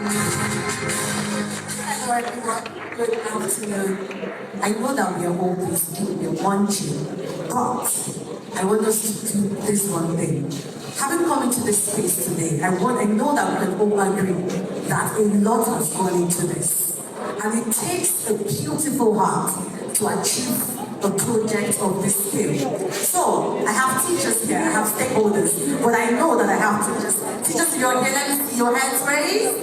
Hello everyone, good afternoon. I know that we are all busy, we are watching, but I want us to do this one thing. Having come into this space today, I know that we can all agree that a lot has gone into this. And it takes a beautiful heart to achieve a project of this scale. So, I have teachers here, I have stakeholders, but I know that I have teachers. Teachers, if you're here, let me see your hands raised.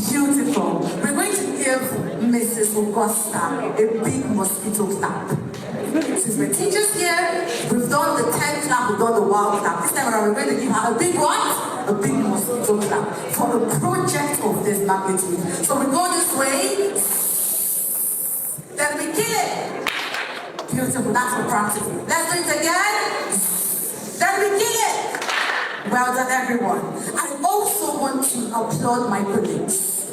Beautiful. We're going to give Mrs. Augusta a big mosquito clap. Since we're teachers here, we've done the 10 clap, we've done the wild clap. This time around, we're going to give her a big what? A big mosquito clap for a project of this magnitude. So we go this way, then we kill it. Beautiful, that's for practice. Let's do it again. Then we kill it. Well done, everyone. I also want to applaud my colleagues,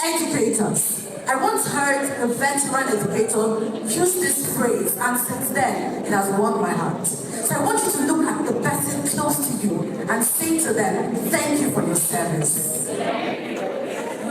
educators. I once heard a veteran educator use this phrase, and since then, it has warmed my heart. So I want you to look at the person close to you and say to them, thank you for your service.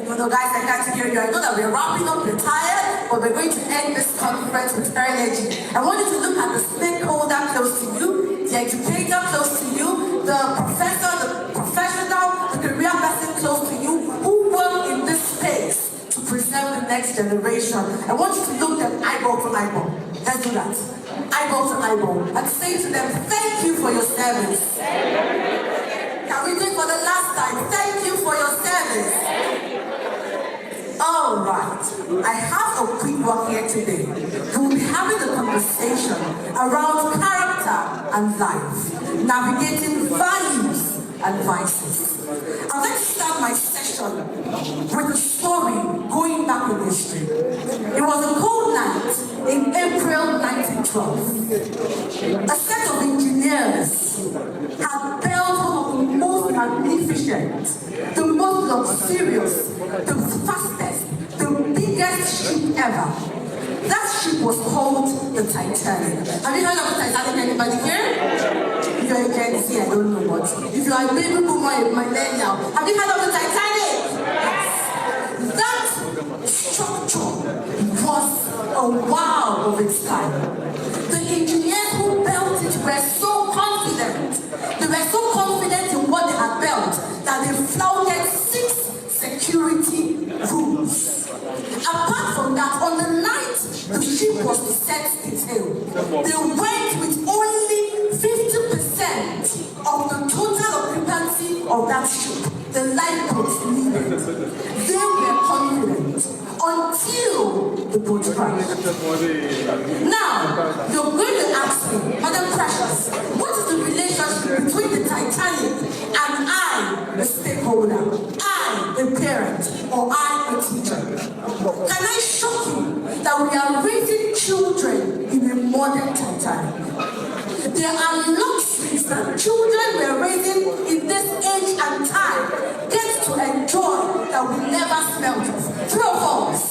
No, guys, I can't hear you. I know that we're wrapping up, we're tired, but we're going to end this conference with energy. I want you to look at the stakeholder close to you, the educator close to you, the professor, the professional, the career person close to you, who work in this space to preserve the next generation. I want you to look them eyeball to eyeball. Let's do that. Eyeball to eyeball. And say to them, thank you for your service. Can we do it for the last time? Thank you for your service. All right, I have a quick work here today. We'll be having a conversation around character and life, navigating values and vices. I'd like to start my session with a story going back in history. It was a cold night in April 1912. A set of engineers had built one of the most magnificent, the most luxurious, the fastest, the biggest ship ever. That ship was called the Titanic. Have you heard of the Titanic, anybody here? If you're a Gen Z, I don't know what. If you are a baby boomer, a millennial, have you heard of the Titanic? Yes. That structure was a wow of its time. The engineers who built it were so confident. They were so confident in what they had built that they flouted 6 security rules. Apart from that, on the night the ship was to set sail, they went with only 50% of the total occupancy of that ship, the lifeboats needed. They were confident until the boat crashed. Now, you're going to ask me, Madam Precious, what is the relationship between the Titanic and I, the stakeholder, I, the parent, or I, a teacher? Can I shock you that we are raising children in a modern Titanic? There are luxuries that children were raising in this age and time get to enjoy that we never smelled of. True or false?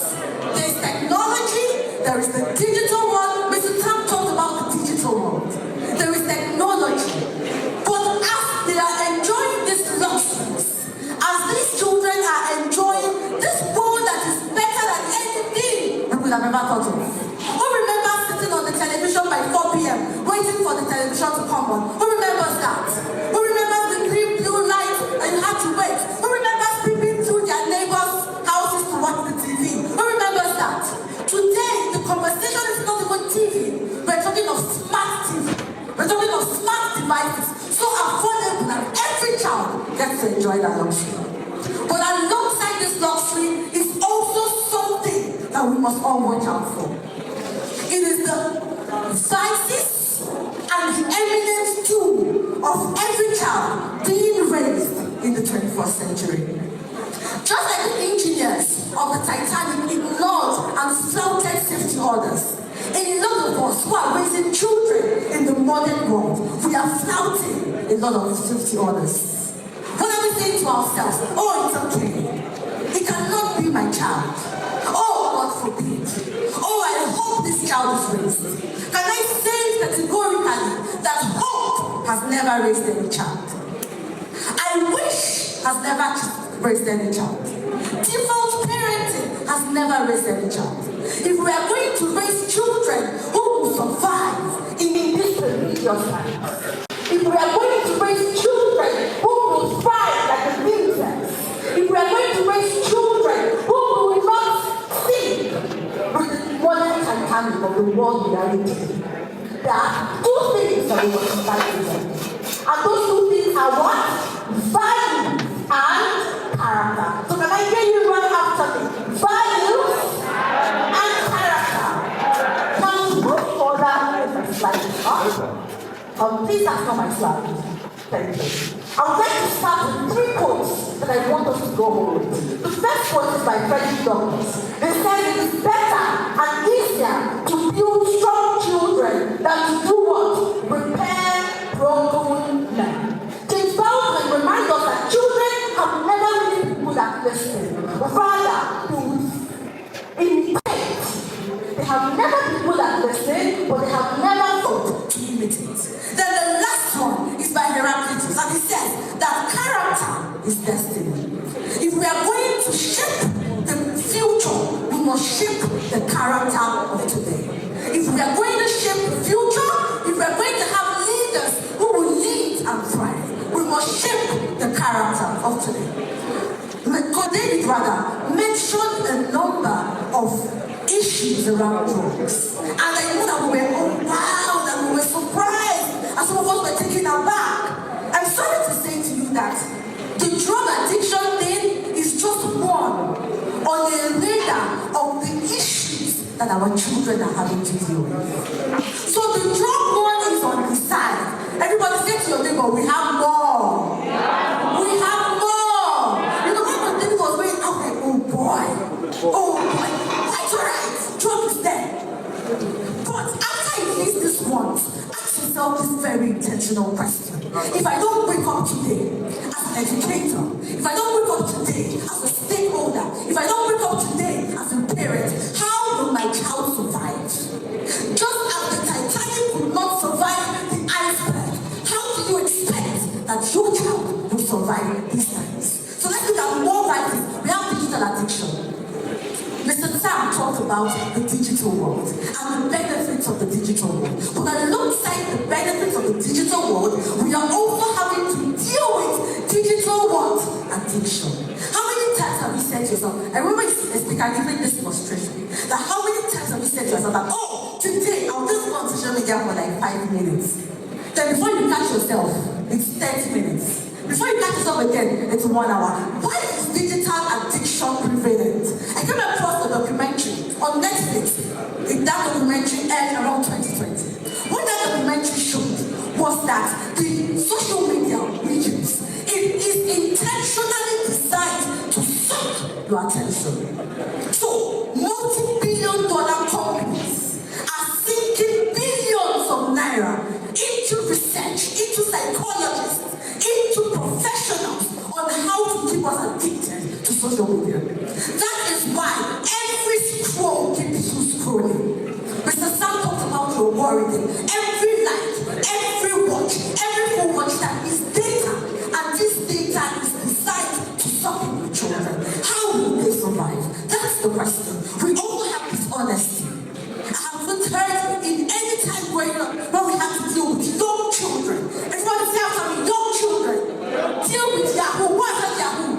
There is technology, there is the digital world. Mr. Tam talked about the digital world. There is technology. But as they are enjoying these luxuries, as these children are enjoying this world that is better than anything we would have ever thought of. Who remembers sitting on the television by 4 p.m. waiting for the television to come on? Who remembers that? Who remembers the green blue light and you had to wait? Who remembers peeping through their neighbors' houses to watch the TV? Who remembers that? Today, the conversation is not even TV. We're talking of smart TV. We're talking of smart devices. So affordable that every child gets to enjoy that luxury. But alongside this luxury is also something that we must all watch out for. It is the vices and the eminence too of every child being raised in the 21st century. Just like the engineers of the Titanic ignored and flouted safety orders, a lot of us who are raising children in the modern world, we are flouting a lot of safety orders. What are we saying to ourselves? Oh, it's okay. It cannot be my child. Oh, God forbid. Oh, I hope this child is raised. Can I say categorically that hope has never raised any child? I wish has never raised any child. has never raised any child. If we are going to raise children who will survive in this religious life, if we are going to raise children who will thrive like the princess, if we are going to raise children who will not sink with the modern Titanic of the world reality, there are two things that we must fight with them. And those two things are what? Value and character. So can I hear you run after me? Value and character. Now move further slightly up. Please that's not my slide. Thank you. I would like to start with 3 quotes that I want us to go home with. The first quote is by Frederick Douglass. They said it is better and easier to build strong children than to do what? Repair broken men. James Baldwin reminds us that children have never really been good at listening. Rather, to imitate. They have never been good at listening, but they have never thought to imitate. Then the last one is by Heraclitus, and he says that character is destiny. If we are going to shape the future, we must shape the character of today. If we are going to shape the future, if we are going to have leaders who will lead and thrive, we must shape the character of today. David rather mentioned a number of issues around drugs. And I know that we were, oh wow, that we were surprised, and some of us were taken aback. I'm sorry to say to you that the drug addiction thing is just one on the radar of the issues that our children are having to deal with. So the drug one is on the side. Everybody say to your neighbor, we have more. We have more. You know, when the thing was going out, like, oh boy, that's alright, drug is there. But after you list this once, ask yourself this very intentional question. If I don't wake up today as an educator, if I don't wake up today as a stakeholder, if I don't wake up today as a parent, how will my child survive? Just as the Titanic could not survive the iceberg, how do you expect that your child will survive these times? So let's look at more vices. We have digital addiction. Mr. Sam talked about the digital world and the benefits of the digital world. But alongside the benefits of the digital world, we are also having to deal with digital what? Addiction. How many times have you said to yourself, I remember I gave this illustration, that how many times have you said to yourself that, oh, today I'll just go on social media for like 5 minutes. Then before you catch yourself, it's 30 minutes. Before you catch yourself again, it's 1 hour. Why is digital addiction prevalent? I came across a documentary on Netflix. That documentary aired around 2020. What that documentary showed was that the social media we use, it is intentionally designed to suck your attention. So, multi-billion-dollar companies are sinking billions of naira into research, into psychologists, into professionals on how to keep us addicted to social media. That is why every scroll keeps you scrolling. Mr. Sam talked about your worry. Every like, every watch, every phone watch that is data, and this data is designed to suck in your children. How will they survive? That's the question. We all have this honesty. I haven't heard in any time growing up when we have to deal with young children. Everybody say after me, young children. Deal with Yahoo. What's that Yahoo?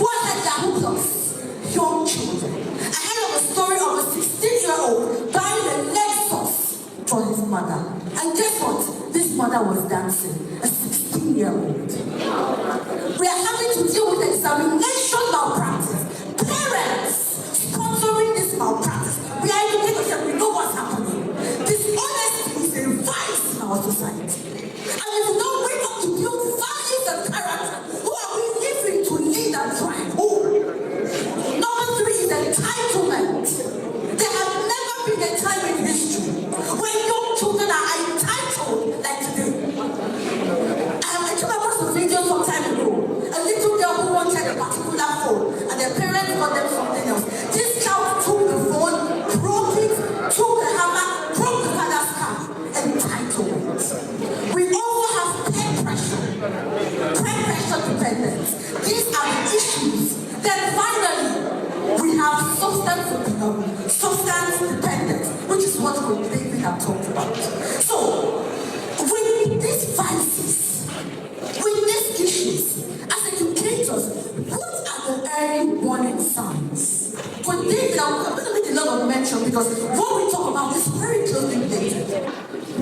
What's that Yahoo Plus? Young children. I heard of a story of a 16-year-old buying a Lexus for his mother. And guess what? This mother was dancing. A 16-year-old. We are having to deal with examination malpractice. Parents sponsoring this malpractice. We are educators and we know what's happening. Dishonesty is a vice in our society. And if we don't wake up to build values and character, who are we living to lead and thrive? Who? Number 3 is entitlement. There has never been a time in history when young children are entitled like today. I came across a issues. As educators, what are the early warning signs? For David, I'm going to make a lot of mention because what we talk about is very closely related.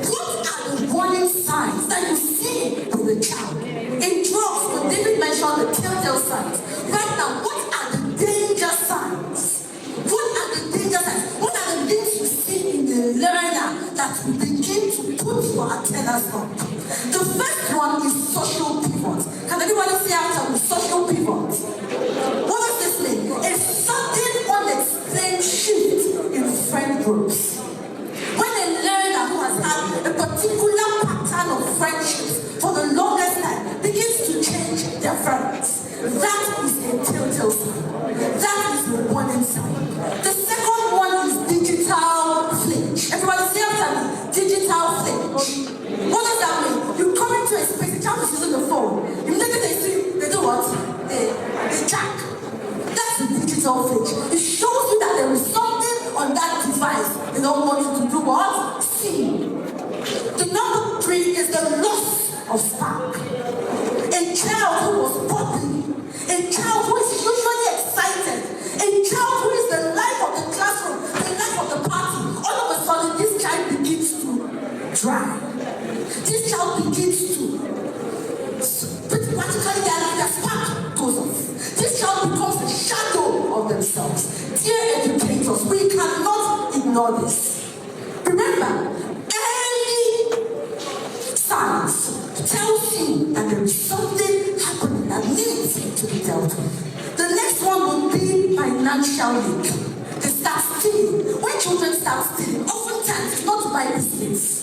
What are the warning signs that you see with the child? In drugs, when David mentioned the telltale signs, right now, what are the danger signs? What are the danger signs? What are the things you see in the learner that will begin to put your antennas up? The first one is social pivot. Can anybody say after me, social pivot? What does this mean? A sudden unexplained shift in friend groups. When a learner who has had a particular pattern of friendships for the longest time begins to change their friends, that is a telltale sign. That is the warning sign. The second one is digital flinch. Everybody say after me, digital flinch. What does that mean? You come into a space, the child is using the phone. Immediately they see, they do what? They jack. That's the digital flinch. It shows you that there is something on that device. They don't want you to do what? See. The number 3 is the loss of spark. A child who was bubbly, a child who is usually excited, a child who is the life of the classroom, the life of the party. All of a sudden, this child begins to dry. This child begins to practically their spark goes off. This child becomes a shadow of themselves. Dear educators, we cannot ignore this. Remember, early signs tells you that there is something happening that needs to be dealt with. The next one will be financial leak. They start stealing. When children start stealing, oftentimes it's not to buy biscuits.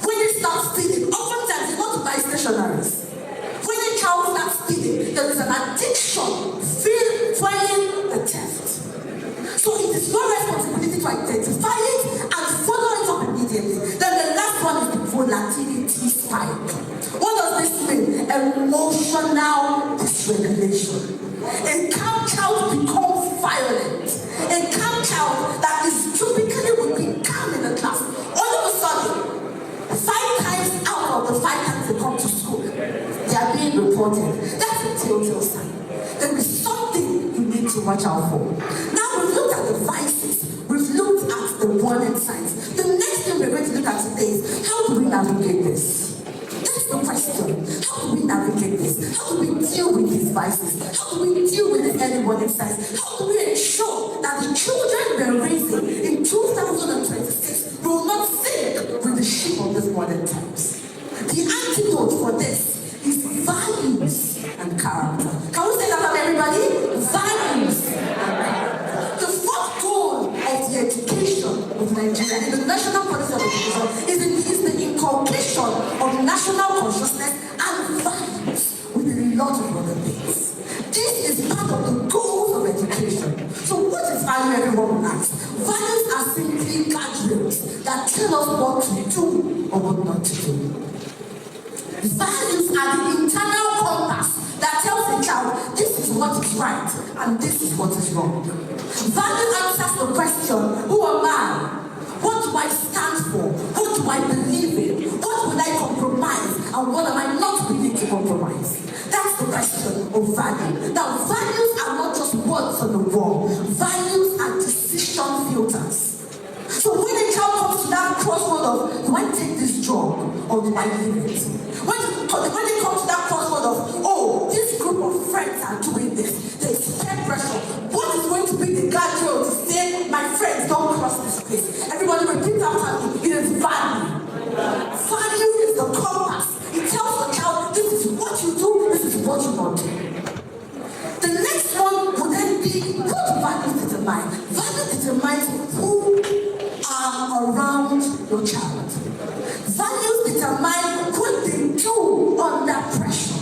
When they start stealing, oftentimes it's not to buy stationaries. When a child starts stealing, there is an addiction fueling the theft. So it is your responsibility to identify it and follow it up immediately. Then the last one is the volatility spike. What does this mean? Emotional dysregulation. A calm child becomes violent. A calm child that is typically would be calm in the class. All of a sudden, 5 times out of the 5 times they come to school, they are being reported. That's a telltale sign. There is something you need to watch out for. Now we've looked at the vices, we've looked at the warning signs. The next thing we're going to look at today is how do we navigate this? That's the question. How do we navigate this? How do we deal with these vices? How do we deal with the early warning signs? How do we ensure that the children we're raising in 2026 will not sink with the ship of these modern times? The antidote for this is values and character. Can we say that, everybody? Values and character. The fourth goal of the education of Nigeria in the national policy of education is the inculcation of national consciousness and values with a lot of other things. This is part of the goals of education. So what is value, everyone will ask? Values are simply guardrails that tell us what to do or what not to do. Values are the internal compass that tells the child this is what is right and this is what is wrong. Value answers the question, who am I? What do I stand for? What do I believe in? What will I compromise? And what am I not willing to compromise? That's the question of value. Now, values are not just words on the wall. Values are decision filters. So when a child comes to that crossroad of, do I take this job or do I leave it? When they come to that crossroad of, oh, this group of friends are doing this, there's peer pressure. What is going to be the guardrail to say, my friends, don't cross this place? Everybody repeat after me. It is value. Value is the compass. It tells the child, this is what you do, this is what you don't do. The next one would then be, what do values determine? Value determines who are around your child. Values determine what they do under pressure.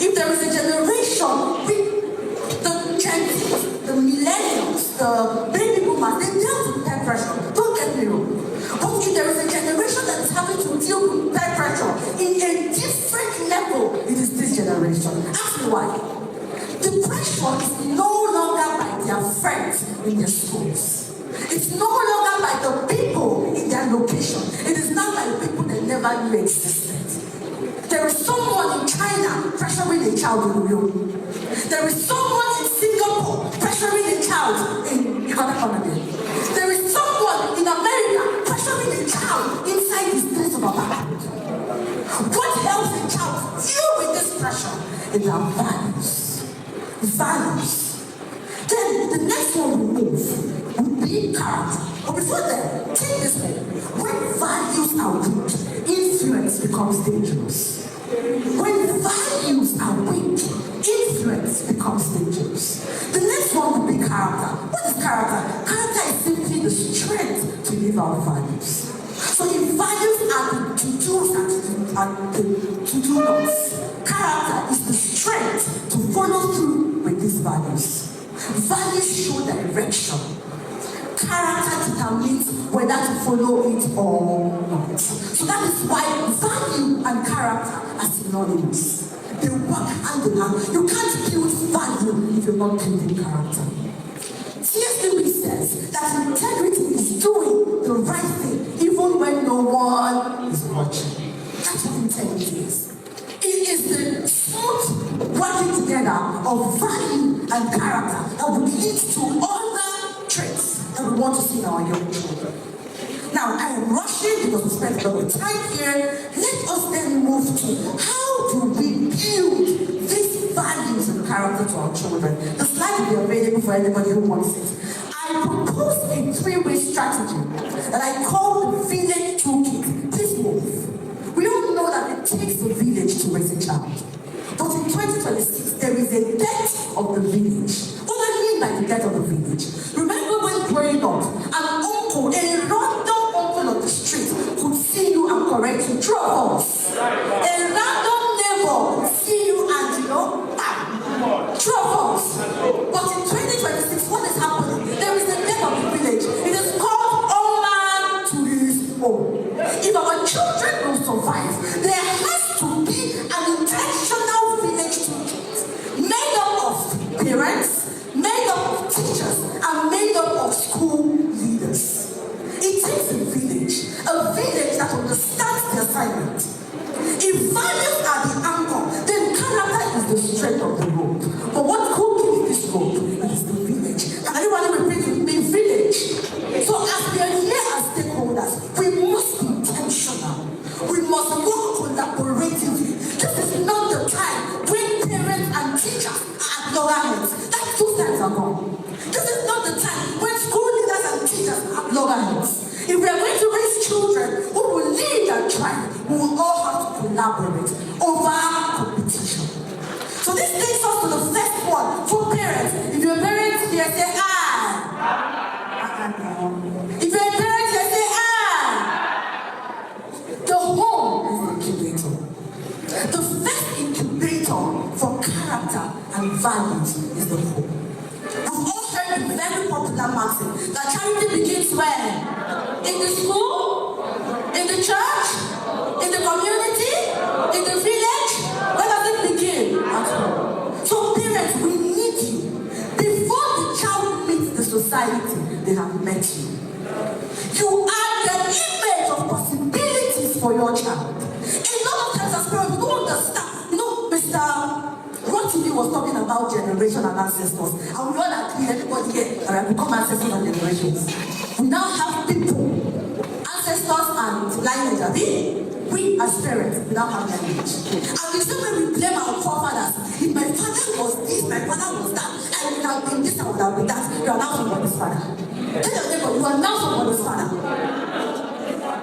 If there is a generation with the Gen Z, the millennials, the baby boomers, they deal with peer pressure. Don't get me wrong. But if there is a generation that is having to deal with peer pressure in a different level, it is this generation. Ask me why. The pressure is no longer by their friends in their schools. It's no longer by the people in their location. It is not by the people that never knew existed. There is someone in China pressuring child in Rio. There is someone in Singapore pressuring a child in Canada. There is someone in America pressuring a child inside the streets of Abakaliki. What helps a child deal with this pressure is our values. Values. Then the next one we move will be character. But before then, take this one. When values are weak, influence becomes dangerous. When values are weak, influence becomes dangerous. The next one will be character. What is character? Character is simply the strength to live our values. So if values are the to-dos and the to-do-nots, character is the strength to follow through with these values. Values show direction. Character determines whether to follow it or not. So that is why value and character are synonymous. They work hand in hand. You can't build value if you're not building character. C.S. Lewis says that integrity is doing the right thing even when no one is watching. That's what integrity is. It is the smooth working together of value and character that will lead to other traits that we want to see in our young children. Now, I am rushing because we spent a lot of time here. Let us then move to how do we build these values and character to our children. The slide will be available for anybody who wants it. I proposed a three-way strategy that I call the village toolkit. Please move. We all know that it takes a village to raise a child. But in 2026, there is a death of the village. What do I mean by the death of the village? Remember when growing up, an uncle, a random uncle on the street could see you and correct you. True or false? A random neighbor could see you and true or false? But in 2026, what is happening? There is a death of the village. It is called all man to his own. If our children will survive, there has to be an intentional village toolkit made up of parents, made up of teachers, and made up of school leaders. It takes a village that understands the assignment. If values are the anchor, then character is the strength of the rope. But what keeps this rope? It is the village. Can anyone repeat with me? Village. So as we are here as stakeholders, we must be intentional. We must work collaboratively. This is not the time when parents and teachers are at loggerheads. That's 2 times ago. This is not the time when school leaders and teachers are at loggerheads. If we are going to raise children who will lead and try, we will all have to collaborate over competition. So this takes us to the first one for parents. If you're a parent here, say I. If you're a parent here, say I. The home is the incubator. The first incubator for character and values is the home. We've all heard the very popular maxim that charity begins where? In the school? In the church? In the community? In the village? Where does it begin? At home. So parents, we need you. Before the child meets the society, they have met you. You are the image of possibilities for your child. A lot of times as parents, we don't understand. You know, Mr. Rotimi was talking about generation and ancestors. And we all agree, everybody here, that we become ancestors and generations. We now have people, ancestors and lineage. We as parents, we now have lineage. And the same way we blame our forefathers. If my father was this, my father was that, I would have been this, I would have been that. You are now somebody's father. Tell your neighbor, you are now somebody's father.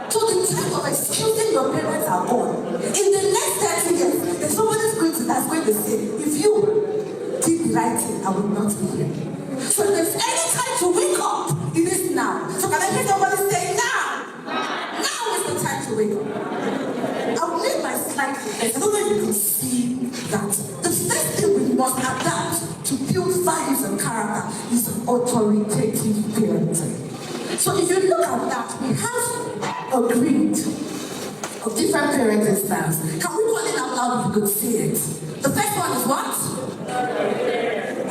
So the time of excusing your parents are gone. In the next 30 years, if somebody's that's going to say, if you did the right thing, I will not be here. So if there's any time to wake up, it is now. So can I hear somebody say now? Now is the time to wake up. I'll leave my slide here. I don't know if you can see that. The first thing we must adapt to build values and character is authoritative parenting. So if you look at that, we have agreed of different parenting styles. Can we call it out loud if you could see it? The first one is what?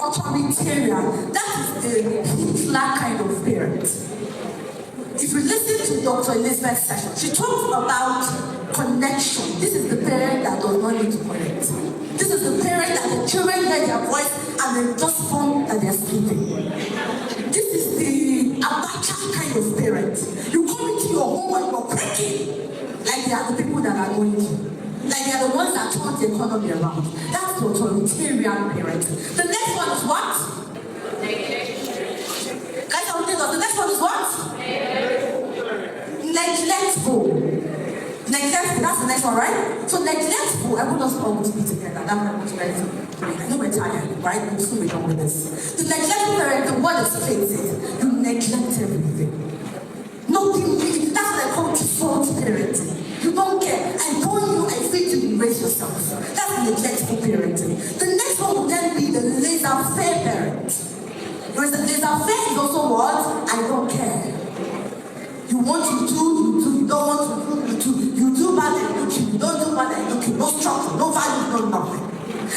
Authoritarian. That is the Hitler kind of parent. If you listen to Dr. Elizabeth's session, she talks about connection. This is the parent that does not need to connect. This is the parent that hear their voice and they just form that they're sleeping. This is the Abacha kind of parent. You come into your home and you're praying like they are the people that are going to. Like they are the ones that turn the economy around. That's the authoritarian parent. The next one is what? Guys, I will tell us. The next one is what? Neglectful. Neglectful, that's the next one, right? So neglectful, I want us all to be together. That's what I'm trying to. I know we're tired, right? We're soon done with this. The neglectful parent, the word explains it. You neglect everything. Nothing really. That's what I call default parenting. You don't care. I born you, I feed you, you raise yourself. That's neglectful parenting. The next one will then be the laissez-faire parent. Whereas the laissez-faire is also what? I don't care. You want to do, you do. You don't want to do, you do. You do bad and look, you don't do bad and look. No structure, no value, no nothing.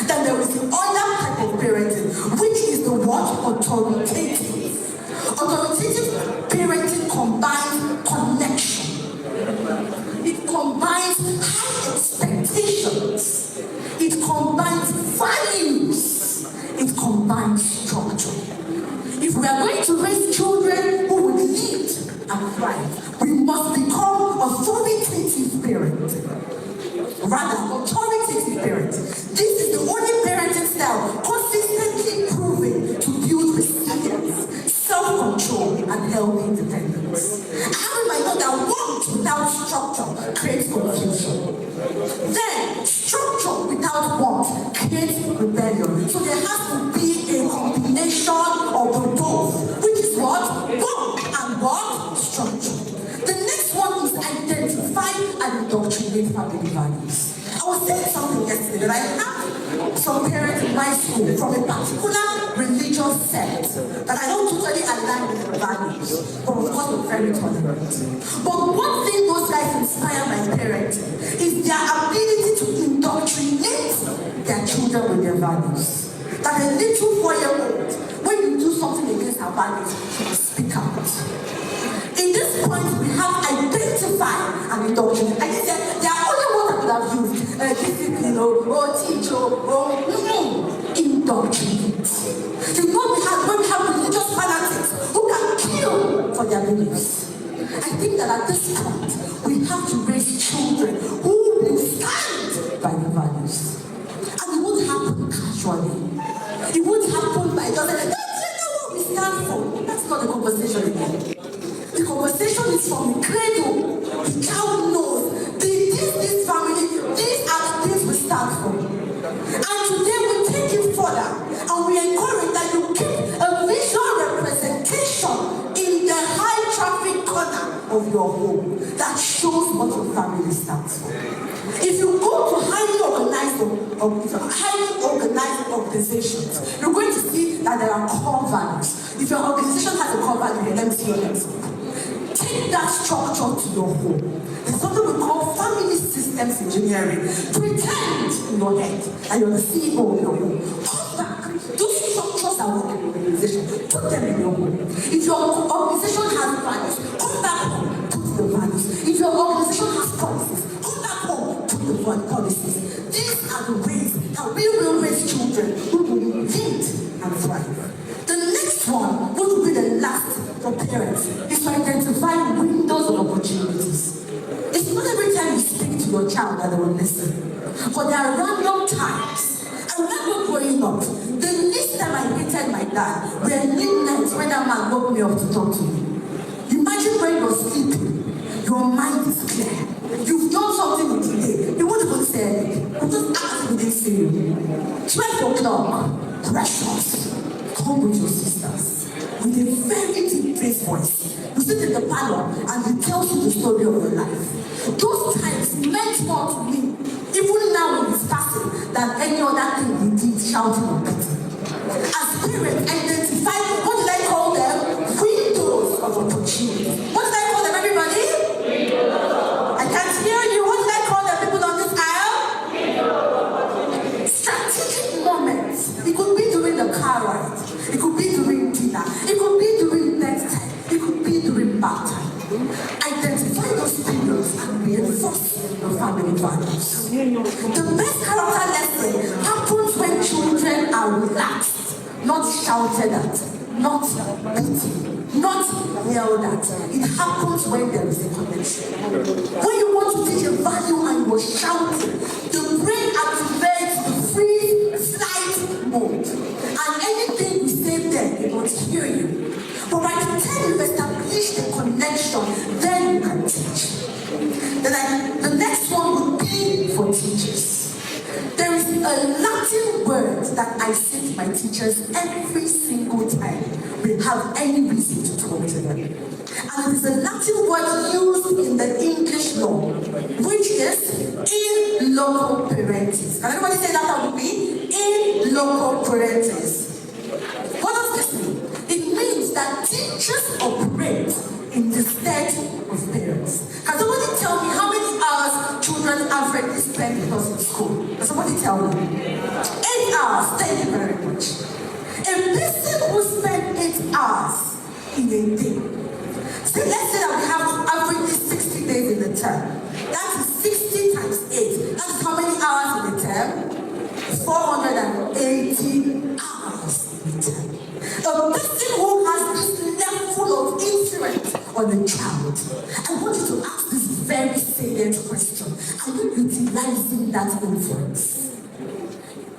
Then there is the other type of parenting, which is the what? Authoritative. Authoritative parenting combines connection. It combines high expectations. It combines values. It combines structure. If we are going to raise children who will lead and thrive, we must become authoritative parents. Rather, authoritative parents. This is the only parenting style consistently proven to build resilience, self-control, and healthy independence. How do I know that want without structure creates confusion? Then, structure without want creates rebellion. So there has to be a combination of the both, which is what? Want and what? Structure. The next one is identify and indoctrinate family values. I was saying something yesterday that I have some parents in my school from a particular religious sect that I don't totally align with their values, but of course we're very tolerant. But one thing those guys inspire my parents is their ability to indoctrinate their children with their values. That a little 4-year-old, when you do something against our values, she will speak out. In this point, we have identify and indoctrinate. I said there are only words I could have used. Discipline, or teach, or indoctrinate. You know when we have religious fanatics who can kill for their beliefs. I think that at this point, we have to raise children who will stand by the values. And it won't happen casually. It won't happen by just saying, that's what we stand for. That's not the conversation again. The conversation is from the cradle. The child knows this family, these are the things we stand for. And today we take it further and we encourage that you keep a visual representation in the high traffic corner of your home that shows what your family stands for. If you go to highly organized organizations, you're going to see that there are core values. If your organization has a core value, let me see your next one. Take that structure to your home. There's something we call family systems engineering. Pretend in your head that you're the CEO of your home. Come back. Those structures that work in your organization, put them in your home. If your organization has values, come back home, put the values. If your organization has policies, come back home, put the policies. These are the ways that we will raise children who will lead and thrive. The next one, which will be the last for parents, is to identify windows of opportunities. It's not every time you speak to your child that they will listen. But there are random times. I remember growing up, the least time I hated my dad were midnights when that man woke me up to talk to me. Imagine when you're sleeping, your mind is clear. You've done something with today. You won't even say anything. You just ask me, they say you. 12 o'clock, precious. Come with your sisters. With a very deep bass voice. You sit in the parlor and he tells you the story of your life. Those times meant more to me, even now in his passing, than any other thing he did, shouting or beating. As parents, identify, what did I call them? Windows of opportunity. What did I call them, everybody? Windows. I can't hear you. What did I call them, people on this aisle? Windows. Strategic moments. It could be during the car ride. It could be during dinner. It could be during bedtime. It could be during bath time. Identify those periods and reinforce your family values. The best character lesson happens when children are are relaxed, not shouted at, not beaten, not yelled at. It happens when there is a connection. When you want to teach a value and you're shouting, the brain activates the freeze flight mode. And anything you say there, it won't hear you. But by the time you've established a connection, then you can teach. The next one would be for teachers. There is a Latin word that I say to my teachers every single time we have any reason to talk to them. And it is a Latin word used in the English law, which is in loco parentis. Can anybody say that out with me? In loco parentis. What does this mean? It means that teachers operate in the stead of parents. Can somebody tell me how many hours children averagely spend with us in school? Can somebody tell me? 8 hours. Thank you very much. A person who spends 8 hours in a day. So let's say that we have averagely 60 days in the term. That is 60 times 8. That's how many hours in the term? 480 hours in the term. A person who has this level of influence on a child, I want you to ask this very salient question. Are you utilizing that influence?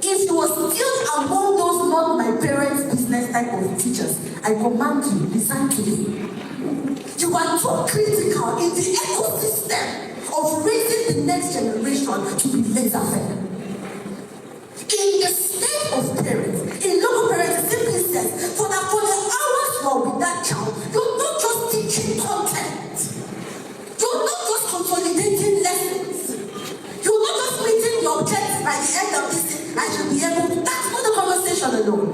If you are still among those not my parents' business type of teachers, I command you, resign today. You are too critical in the ecosystem of raising the next generation to be laser-fed. In the state of parents, in local parents, it simply says, for the hours you are with that child, you're not just teaching content. You're not just consolidating lessons. You're not just meeting your objectives by the end of this. I should be able to. That's not the conversation alone.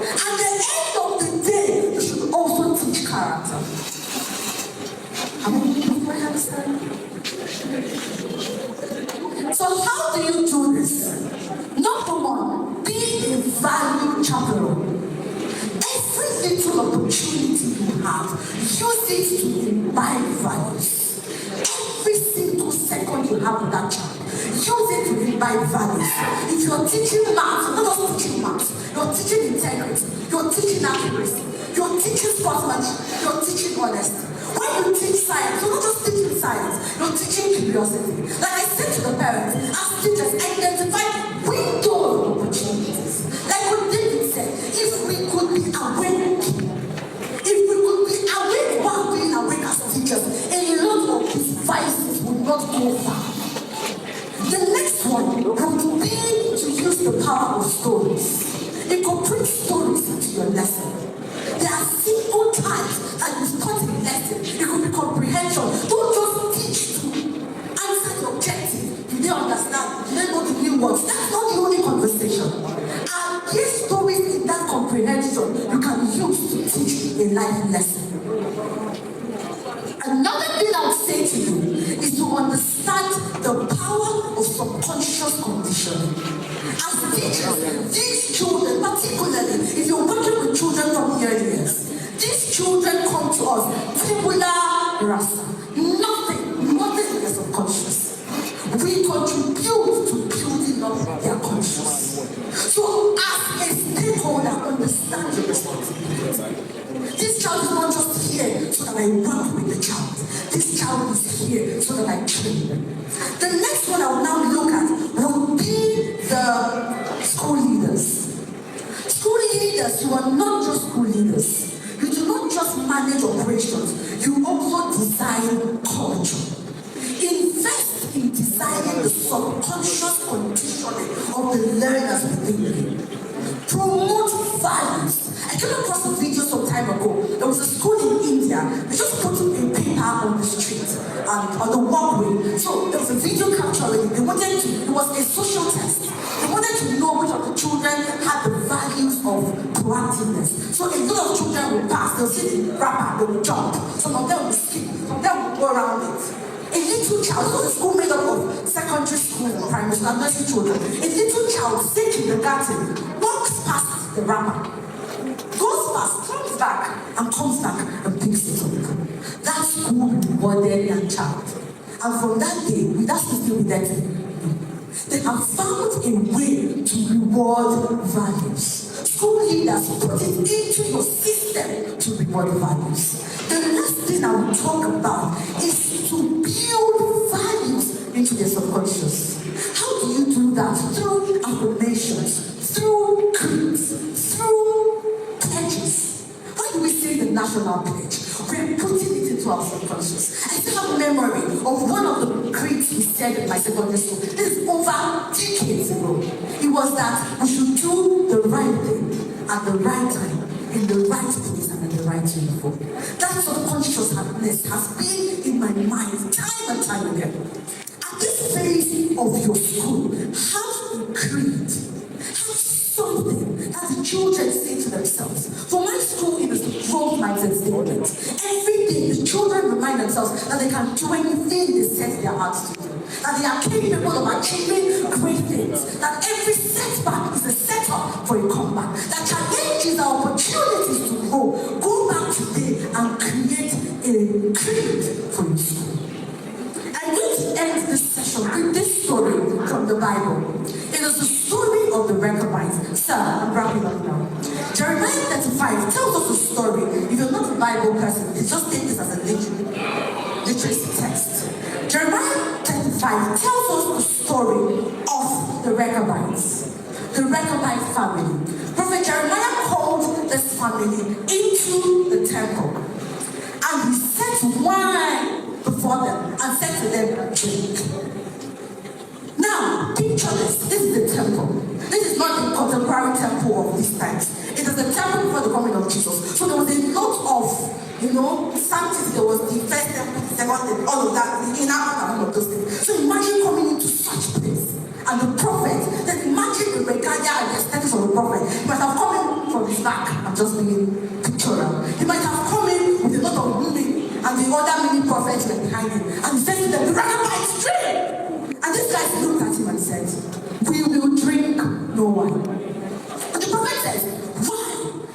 At the end of the day, you should also teach character. How many people understand? So how do you do this? Number one, be a value chaperone. Every little opportunity you have, use it to imbibe values. Every single second you have with that child, use it to imbibe values. If you're teaching math, you're not just teaching math, you're teaching integrity, you're teaching accuracy, you're teaching sportsmanship, you're teaching honesty. When you teach science, you're not just teaching science, you're teaching curiosity. Like I said to the parents, as teachers, identify windows of opportunities. Like what David said, if we could be awake, while being awake as teachers, a lot of these vices would not go far. The next one would be to use the power of stories. Incorporate stories into your lesson. There are simple times that you start a lesson. It could be comprehension. Don't just teach to answer the objective. You don't understand. You don't know the new words. That's not the only conversation. And these stories in that comprehension you can use to teach a life lesson. Another thing I would say to you is to understand the power of subconscious conditioning. As teachers, these children, particularly if you're working with children from early years, these children come to us tabula rasa. Nothing in their subconscious. We contribute to building up their conscious. So as a stakeholder, understand your responsibility. This child is not just here so that I work with the child. This child is here so that I train them. The next one I will now look at will be the school leaders. School leaders, you are not just school leaders. You do not just manage operations, you also design culture. Invest in designing the subconscious conditioning of the learners within you. Promote values. I came across a video some time ago. There was a school in India. They just put a paper on the street and on the walkway. So there was a video capturing it. They wanted to, it was a social test. They wanted to know which of the children had the values of proactiveness. So a lot of children would pass, they'll see the wrapper, they would jump. Some of them would skip, some of them would go around it. A little child, this was a school made up of secondary school and primary school and nursery children. A little child, say kindergarten, walks past the wrapper, goes past, comes back, and comes back and picks it up. That school rewarded that child. And from that day, will that school still be there? They have found a way to reward values. School leaders put it into your system to reward values. The last thing I will talk about is to build values into their subconscious. How do you do that? Through affirmations, through creeds, through pledges. How do we say the national pledge? We're putting it into our subconscious. I still have memory of one of the creeds we said in my secondary school. This is over decades ago. It was that we should do the right thing at the right time, in the right place and in the right uniform. That subconsciousness has been in my mind time and time again. At this phase of your school, have a creed. Have something that the children say to themselves. For my school, it is the growth mindset statement. Every day, the children remind themselves that they can do anything they set their hearts to do. That they are capable of achieving great things. That every setback is a setup for a comeback. That challenges are opportunities to grow. Go back today and create a creed for your school. I'm going to end this session with this story from the Bible. It is the story of the Rechabites. Sir, I'm wrapping up now. Jeremiah 35 tells us a story. If you're not a Bible person, just take this as a literacy text. Jeremiah 35 tells us the story of the Rechabites. The Rechabite family. Prophet Jeremiah called this family into the temple. And he set wine before them and said to them, drink. Now, picture this. This is the temple. This is not the contemporary temple of these times. It is the temple before the coming of Jesus. So there was a lot of, sanctity. There was the first temple, the second temple, all of that, the inner and all of those things. So imagine coming into such place. And the prophet, then imagine the regalia and the aesthetics of the prophet. He might have come in from his back. I'm just being pictorial. He might have come in with a lot of women, and the other many prophets were behind him. And he said to them, the Rechabites drink! And these guys looked at him and said, we will drink no wine. And the prophet says, why?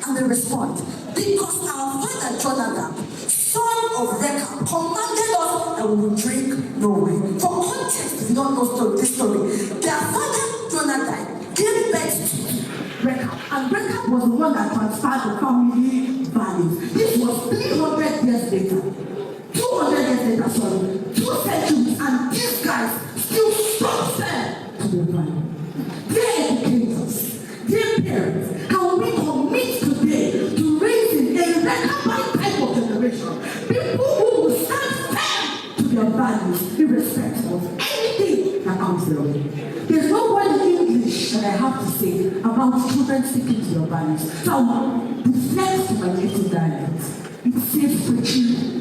And they respond, because our father Jonadab, son of Rechab, commanded us that we will drink no wine. For context, if you don't know this story, their father Jonadab gave birth to Rechab. And Rechab was the one that transferred the family values. This was 300 years later. 200 years later, sorry. 2 centuries, and these guys still sponsor to the value. Their educators, their parents, can we commit today to raising a Rechabite type of generation? People who will stand firm to their values, irrespective of anything that comes their way. There's no word in English that I have to say about children sticking to your values. So I will reflect to my native dialect. It says preaching